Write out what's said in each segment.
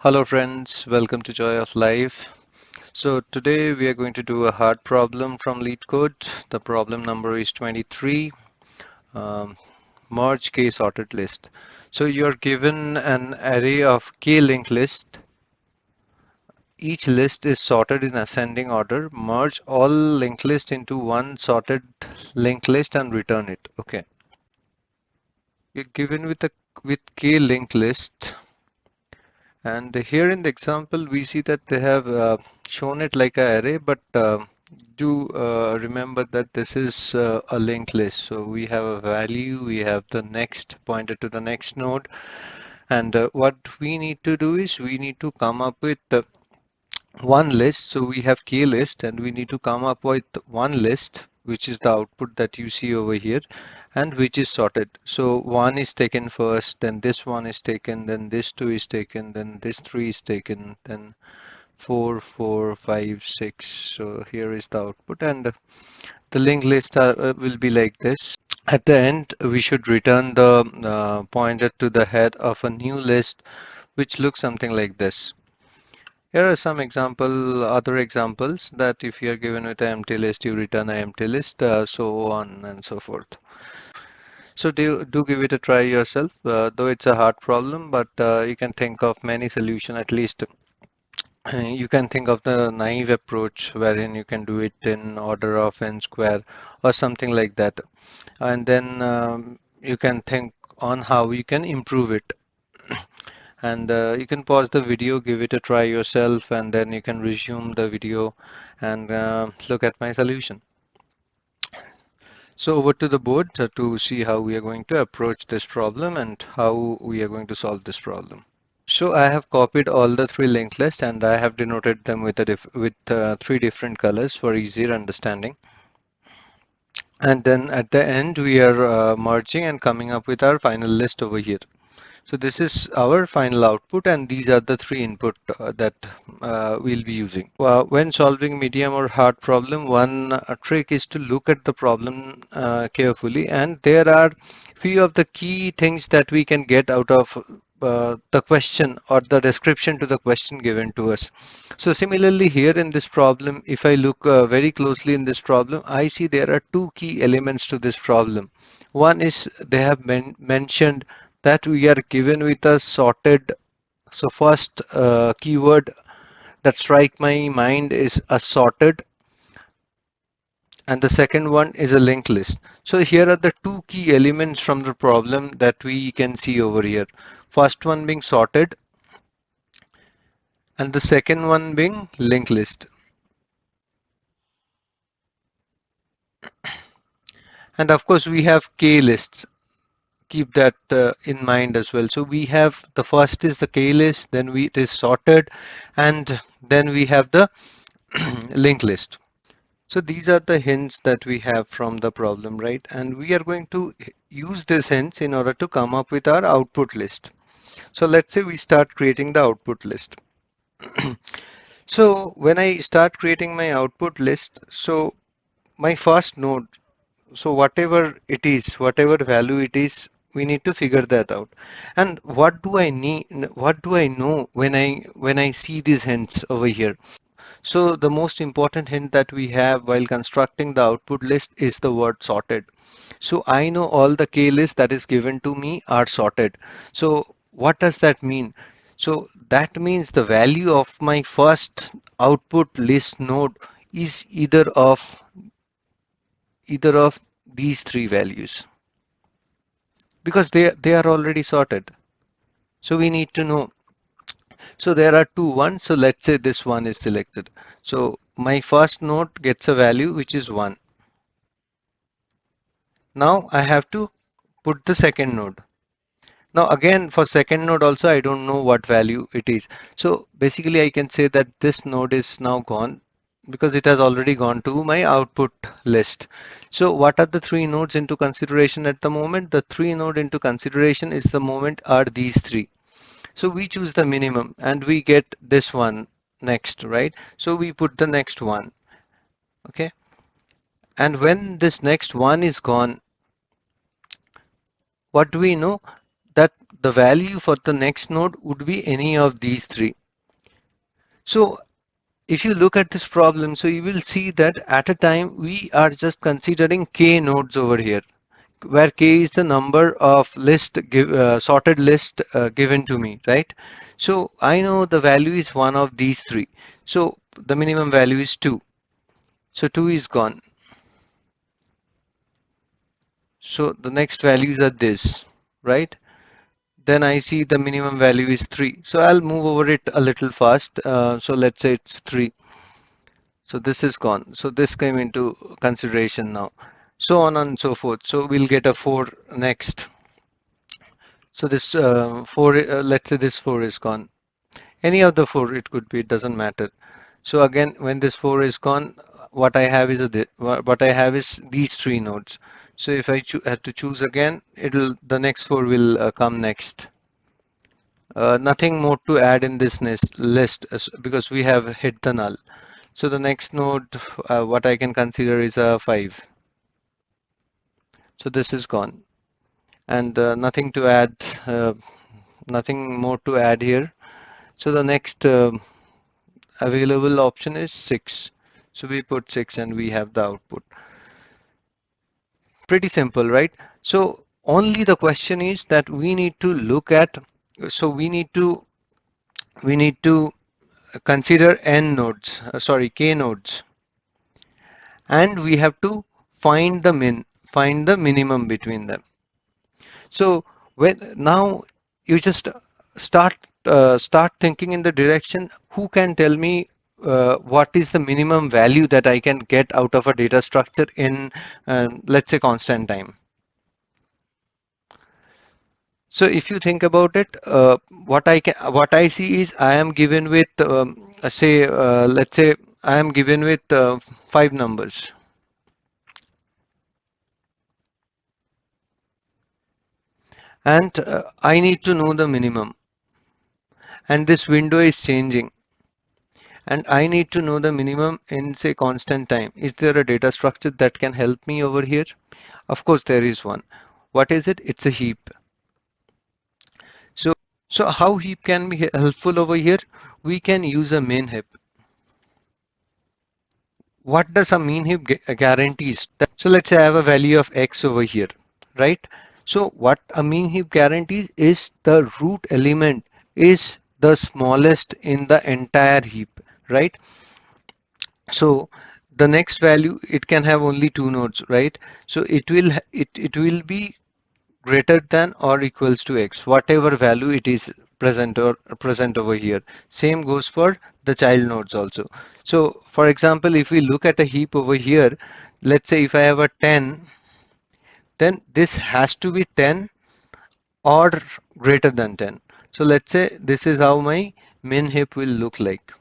Hello friends, welcome to Joy of Life. So today we are going to do a hard problem from Leetcode. The problem number is 23, um, merge k sorted list. So you're given an array of k linked list. Each list is sorted in ascending order. Merge all linked list into one sorted linked list and return it. Okay. You're given with k linked list. And here in the example, we see that they have shown it like an array, but do remember that this is a linked list. So we have a value, we have the next pointer to the next node, and what we need to do is we need to come up with one list. So we have k list, and we need to come up with one list, which is the output that you see over here, and which is sorted. So one is taken first, then this one is taken, then this two is taken, then this three is taken, then four, four, five, six. So here is the output, and the linked list will be like this. At the end, we should return the pointer to the head of a new list, which looks something like this. Here are some other examples that if you are given with an empty list, you return an empty list, so on and so forth. So do give it a try yourself, though it's a hard problem, but you can think of many solutions. At least you can think of the naive approach wherein you can do it in order of n square or something like that. And then you can think on how you can improve it. And you can pause the video, give it a try yourself, and then you can resume the video and look at my solution. So over to the board to see how we are going to approach this problem and how we are going to solve this problem. So I have copied all the three linked lists and I have denoted them with three different colors for easier understanding. And then at the end, we are merging and coming up with our final list over here. So this is our final output, and these are the three input that we'll be using. When solving medium or hard problem, one trick is to look at the problem carefully, and there are few of the key things that we can get out of the question or the description to the question given to us. So similarly here in this problem, if I look very closely in this problem, I see there are two key elements to this problem. One is they have mentioned that we are given with a sorted. So first keyword that strike my mind is a sorted, and the second one is a linked list. So here are the two key elements from the problem that we can see over here. First one being sorted and the second one being linked list. And of course we have k lists. Keep that in mind as well. So we have the first is the k list, then it is sorted, and then we have the linked list. So these are the hints that we have from the problem, right? And we are going to use this hints in order to come up with our output list. So let's say we start creating the output list. So when I start creating my output list, so my first node, so whatever it is, whatever value it is, we need to figure that out. And what do I need, what do I know when I see these hints over here? So the most important hint that we have while constructing the output list is the word sorted. So I know all the k lists that is given to me are sorted. So what does that mean? So that means the value of my first output list node is either of these three values because they are already sorted. So we need to know. So there are two ones. So let's say this one is selected. So my first node gets a value which is 1. Now I have to put the second node. Now again for second node also I don't know what value it is. So basically I can say that this node is now gone because it has already gone to my output list. So what are the three nodes into consideration at the moment? The three node into consideration is the moment are these three. So we choose the minimum and we get this one next, right? So we put the next one, okay? And when this next one is gone, what do we know? that the value for the next node would be any of these three. So if you look at this problem, so you will see that at a time we are just considering k nodes over here, where k is the number of sorted list given to me, right? So I know the value is one of these three. So the minimum value is 2. So 2 is gone. So the next values are this, right? Then I see the minimum value is 3. So I'll move over it a little fast. So let's say it's 3. So this is gone. So this came into consideration now. So on and so forth. So we'll get a 4 next. So this 4, let's say this 4 is gone. Any of the 4 it could be, it doesn't matter. So again, when this 4 is gone, what I have is these 3 nodes. So if I have to choose again, the next 4 will come next. Nothing more to add in this list because we have hit the null. So the next node, what I can consider is a 5. So this is gone, and nothing to add, nothing more to add here. So the next available option is 6. So we put 6 and we have the output. Pretty simple, right? So only the question is that we need to look at, so we need to consider n nodes, sorry, k nodes, and we have to find the minimum between them. So when now you just start thinking in the direction, who can tell me what is the minimum value that I can get out of a data structure in let's say constant time. So if you think about it, what I see is I am given with say let's say I am given with 5 numbers, and I need to know the minimum, and this window is changing, and I need to know the minimum in say constant time. Is there a data structure that can help me over here? Of course there is one. What is it? It's a heap. So so how heap can be helpful over here? We can use a main heap. What does a mean heap guarantees? So let's say I have a value of x over here, right? So what a mean heap guarantees is the root element is the smallest in the entire heap, right? So the next value, it can have only 2 nodes, right? So it will be greater than or equals to x, whatever value it is present over here. Same goes for the child nodes also. So for example, if we look at a heap over here, let's say if I have a 10, then this has to be 10 or greater than 10. So let's say this is how my min heap will look like.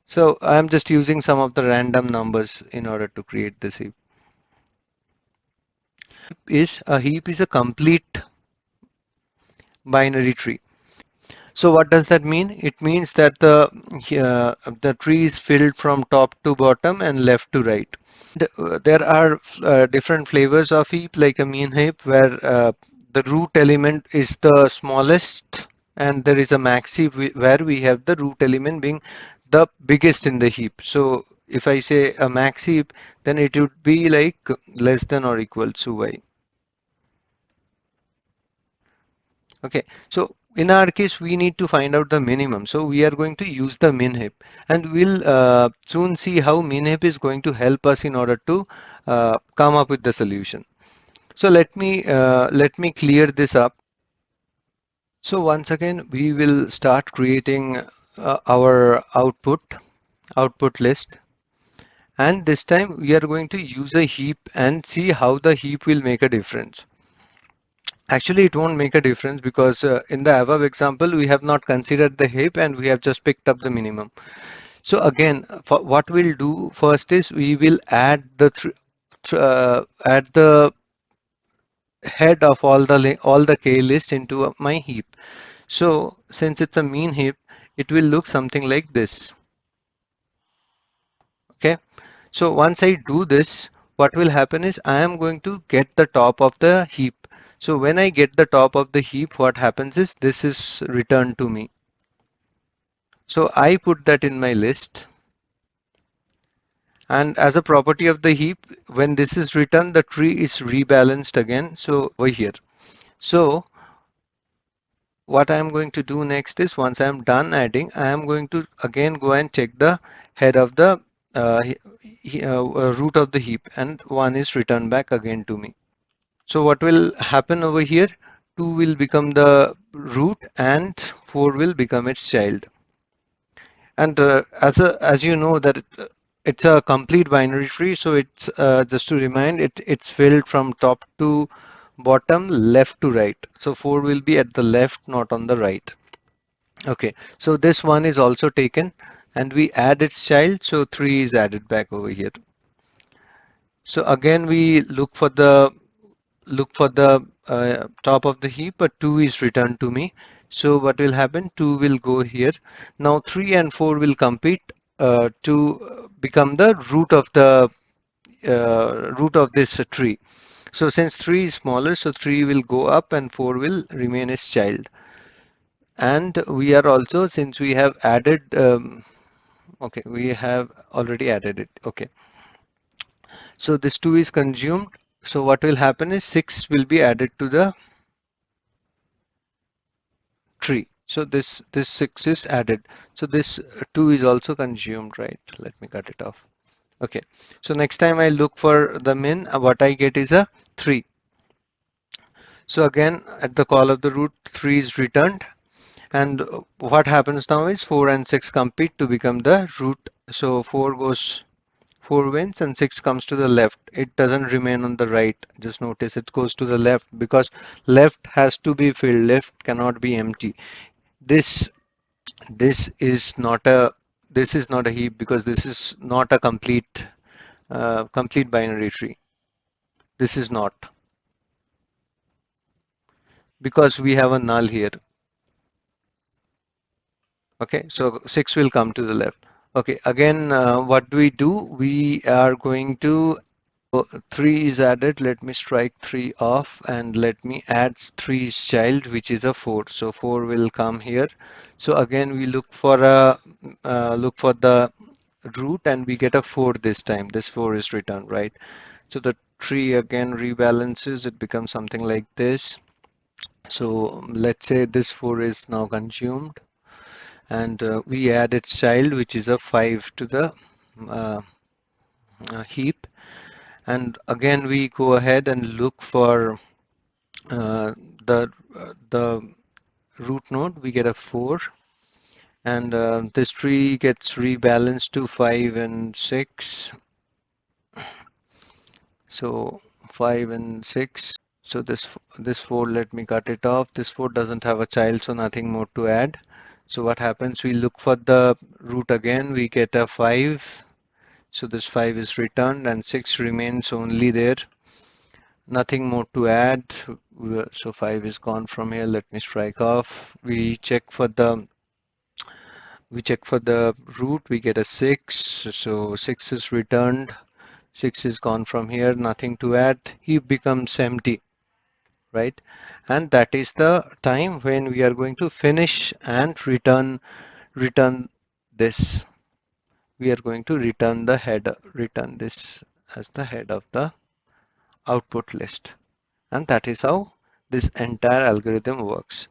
So I'm just using some of the random numbers in order to create this heap. A heap is a complete binary tree. So what does that mean? It means that the tree is filled from top to bottom and left to right. There are different flavors of heap, like a mean heap, where the root element is the smallest, and there is a max heap where we have the root element being the biggest in the heap. So if I say a max heap, then it would be like less than or equal to y. Okay, so in our case, we need to find out the minimum. So we are going to use the min heap, and we'll soon see how min heap is going to help us in order to come up with the solution. So let me clear this up. So once again, we will start creating our output list, and this time we are going to use a heap and see how the heap will make a difference. Actually, it won't make a difference because in the above example, we have not considered the heap and we have just picked up the minimum. So again, for what we'll do first is we will add the head of all the k list into my heap. So since it's a mean heap, it will look something like this. Okay. So once I do this, what will happen is I am going to get the top of the heap. So when I get the top of the heap, what happens is this is returned to me. So I put that in my list. And as a property of the heap, when this is returned, the tree is rebalanced again. So over here. So what I am going to do next is once I am done adding, I am going to again go and check the head of the root of the heap, and one is returned back again to me. So what will happen over here? 2 will become the root and 4 will become its child. And as you know that it's a complete binary tree, so it's just to remind it's filled from top to bottom, left to right. So 4 will be at the left, not on the right. Okay, so this one is also taken and we add its child, so 3 is added back over here. So again we look for the top of the heap, but 2 is returned to me. So what will happen? 2 will go here. Now 3 and 4 will compete to become the root of this tree. So since 3 is smaller, so 3 will go up and 4 will remain as child. And we are also, since we have added, okay, we have already added it. Okay, so this 2 is consumed. So what will happen is 6 will be added to the tree. So this 6 is added. So this 2 is also consumed, right? Let me cut it off. Okay. So next time I look for the min, what I get is a 3. So again, at the call of the root, 3 is returned. And what happens now is 4 and 6 compete to become the root. So 4 wins and 6 comes to the left. It doesn't remain on the right. Just notice it goes to the left because left has to be filled. Left cannot be empty. This this is not a this is not a heap because this is not a complete binary tree. This is not, because we have a null here. Okay, so 6 will come to the left. Okay, again, what do? We are going to, 3 is added. Let me strike 3 off and let me add 3's child, which is a 4. So 4 will come here. So again, we look for the root and we get a 4 this time. This 4 is returned, right? So the tree again rebalances. It becomes something like this. So let's say this 4 is now consumed and we add its child, which is a 5 to the uh, heap. And again, we go ahead and look for uh, the root node. We get a 4, and this tree gets rebalanced to 5 and 6. So 5 and 6. So this 4, let me cut it off. This 4 doesn't have a child, so nothing more to add. So what happens? We look for the root again. We get a 5. So this 5 is returned and 6 remains only there. Nothing more to add. So 5 is gone from here. Let me strike off. We check for the root. We get a 6. So 6 is returned. 6 is gone from here. Nothing to add. Heap becomes empty, right? And that is the time when we are going to finish and return this. We are going to return the header, return this as the head of the output list. And that is how this entire algorithm works.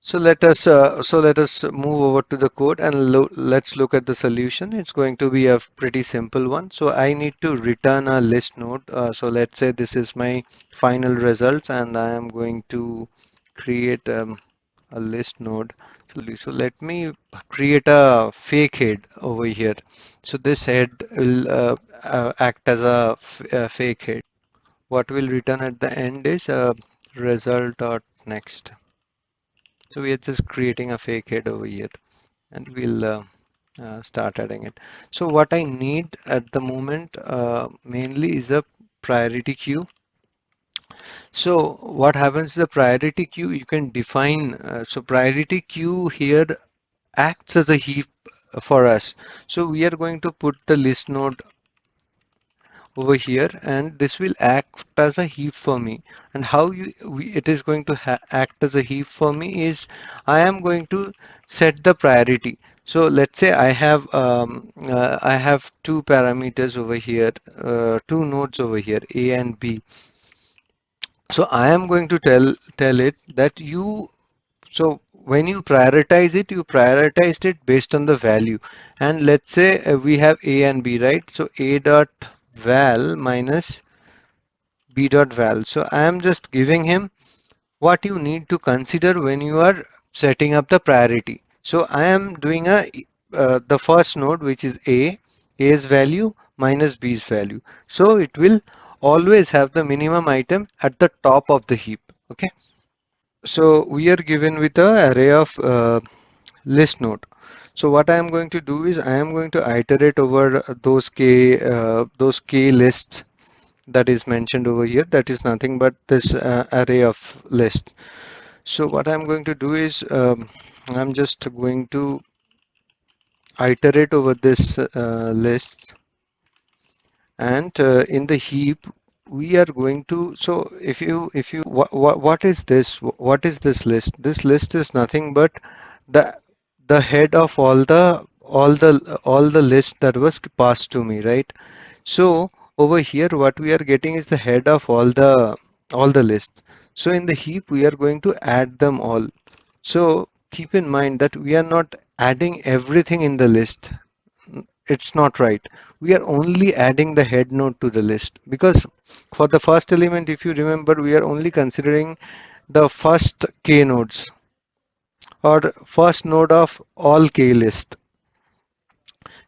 So let us move over to the code and let's look at the solution. It's going to be a pretty simple one. So I need to return a list node. So let's say this is my final results and I am going to create a list node. So let me create a fake head over here. So this head will act as a fake head. What will return at the end is result.next. So we are just creating a fake head over here and we'll start adding it. So what I need at the moment mainly is a priority queue. So what happens, the priority queue you can define. So priority queue here acts as a heap for us. So we are going to put the list node over here, and this will act as a heap for me. And how it is going to act as a heap for me is I am going to set the priority. So let's say I have two parameters over here, two nodes over here, A and B. So I am going to tell it that so when you prioritize it, you prioritized it based on the value. And let's say we have A and B, right? So A dot val minus B dot val. So I am just giving him what you need to consider when you are setting up the priority. So I am doing the first node, which is A's value minus B's value. So it will always have the minimum item at the top of the heap. Okay. So we are given with a array of list node. So what I am going to do is I am going to iterate over those k lists that is mentioned over here. That is nothing but this array of lists. So what I'm going to do is I'm just going to iterate over this lists, and in the heap we are going to, so if you what is this, what is this list? This list is nothing but the head of all the list that was passed to me, right? So over here what we are getting is the head of all the lists. So in the heap we are going to add them all. So keep in mind that we are not adding everything in the list. It's not right. We are only adding the head node to the list, because for the first element, if you remember, we are only considering the first k nodes, or first node of all k list.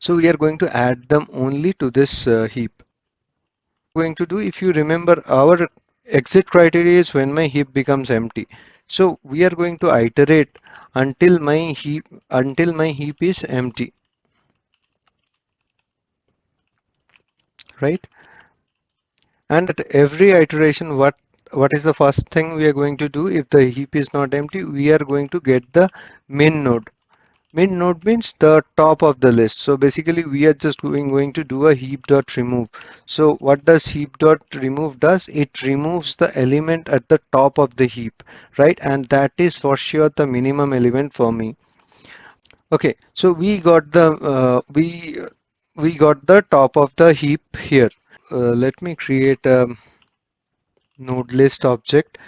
So we are going to add them only to this heap. Going to do, if you remember, our exit criteria is when my heap becomes empty. So we are going to iterate until my heap is empty, right? And at every iteration, what is the first thing we are going to do? If the heap is not empty, we are going to get the min node. Min node means the top of the list. So basically we are just going to do a heap dot remove. So what does heap dot remove does? It removes the element at the top of the heap, right? And that is for sure the minimum element for me. Okay, so we got the top of the heap here. Let me create a node list object,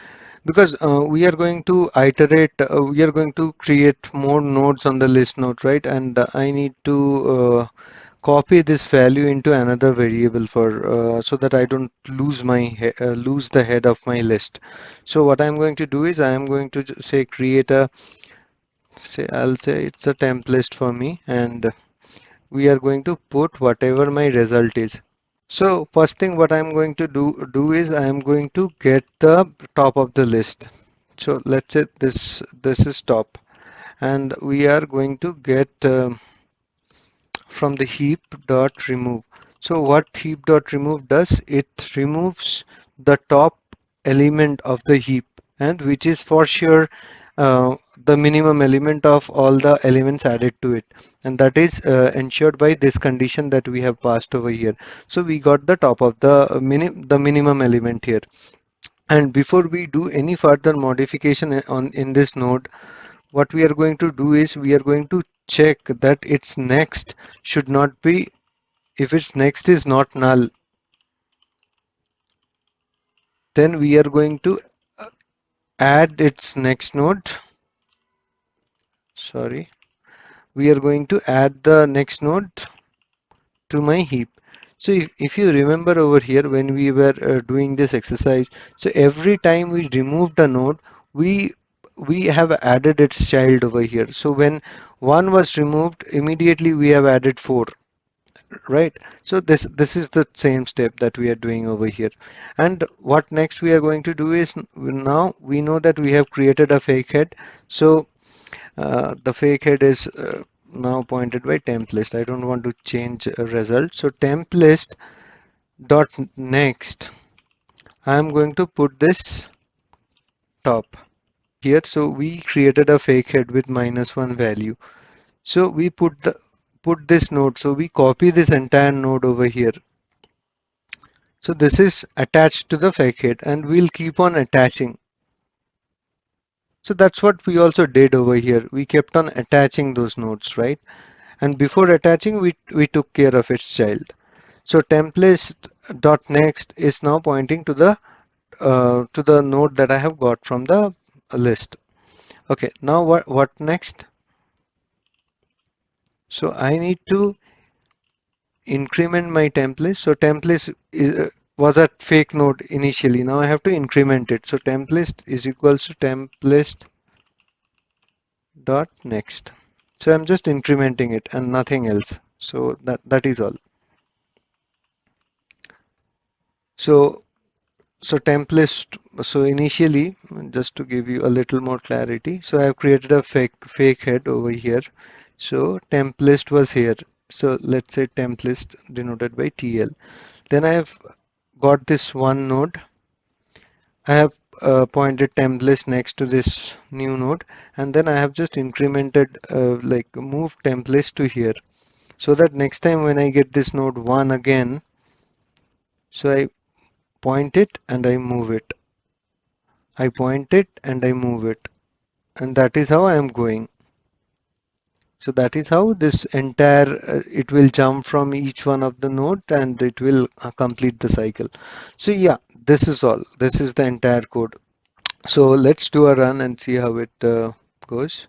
because we are going to we are going to create more nodes on the list node, right? And I need to copy this value into another variable for so that I don't lose the head of my list. So what I'm going to do is I am going to say create a, I'll say it's a temp list for me, and we are going to put whatever my result is. So first thing what I'm going to do is I am going to get the top of the list. So let's say this is top, and we are going to get from the heap dot remove. So what heap dot remove does, it removes the top element of the heap, and which is for sure the minimum element of all the elements added to it, and that is ensured by this condition that we have passed over here. So we got the top of the minimum element here. And before we do any further modification in this node, what we are going to do is we are going to check that its next should not be, if its next is not null, then we are going to add its next node. Sorry, we are going to add the next node to my heap. So if you remember over here when we were doing this exercise, so every time we removed a node, we we have added its child over here. So when one was removed, immediately we have added four, right? So this is the same step that we are doing over here. And what next we are going to do is, now we know that we have created a fake head. So the fake head is now pointed by temp list. I don't want to change a result. So temp list dot next, I am going to put this top here. So we created a fake head with -1 value. So we put this node. So we copy this entire node over here. So this is attached to the fake head and we'll keep on attaching. So that's what we also did over here. We kept on attaching those nodes, right? And before attaching, we took care of its child. So template.next is now pointing to the node that I have got from the list. Okay, now what next? So I need to increment my template. So template was a fake node initially. Now I have to increment it. So template is equals to template dot next. So I'm just incrementing it and nothing else. So that is all. So template. So initially, just to give you a little more clarity, so I have created a fake head over here. So template was here. So let's say template denoted by TL. Then I have got this one node. I have pointed template next to this new node, and then I have just incremented like moved templates to here, so that next time when I get this node 1 again, so I point it and I move it. I point it and I move it, and that is how I am going. So that is how this entire it will jump from each one of the node and it will complete the cycle. So yeah, this is all. This is the entire code. So let's do a run and see how it goes.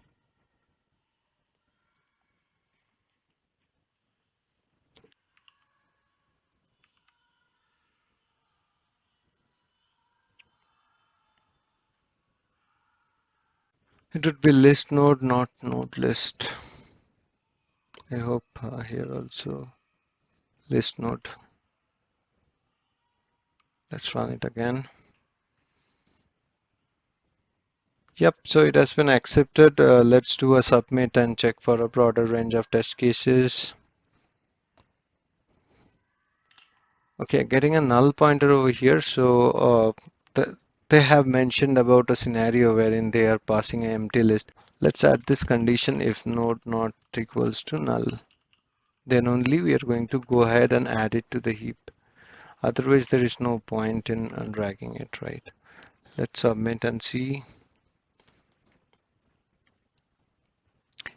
It would be list node, not node list. I hope here also list node. Let's run it again. Yep, so it has been accepted. Let's do a submit and check for a broader range of test cases. Okay, getting a null pointer over here. So they have mentioned about a scenario wherein they are passing an empty list. Let's add this condition if node not equals to null. Then only we are going to go ahead and add it to the heap. Otherwise, there is no point in dragging it, right? Let's submit and see.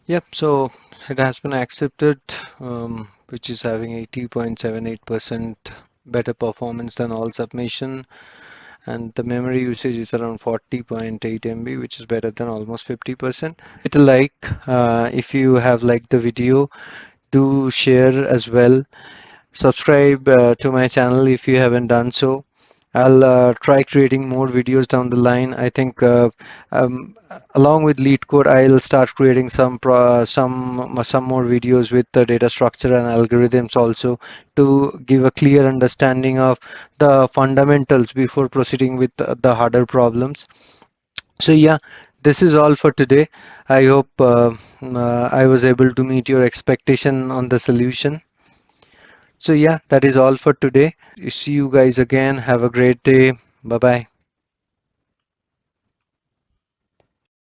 Yep, so it has been accepted, which is having 80.78% better performance than all submission, and the memory usage is around 40.8 MB, which is better than almost 50%. It like if you have liked the video, do share as well. Subscribe to my channel if you haven't done so. I'll try creating more videos down the line. I think um, along with Leetcode, I'll start creating some more videos with the data structure and algorithms also, to give a clear understanding of the fundamentals before proceeding with the harder problems. So yeah, this is all for today. I hope I was able to meet your expectation on the solution. So yeah, that is all for today. See you guys again. Have a great day. Bye bye.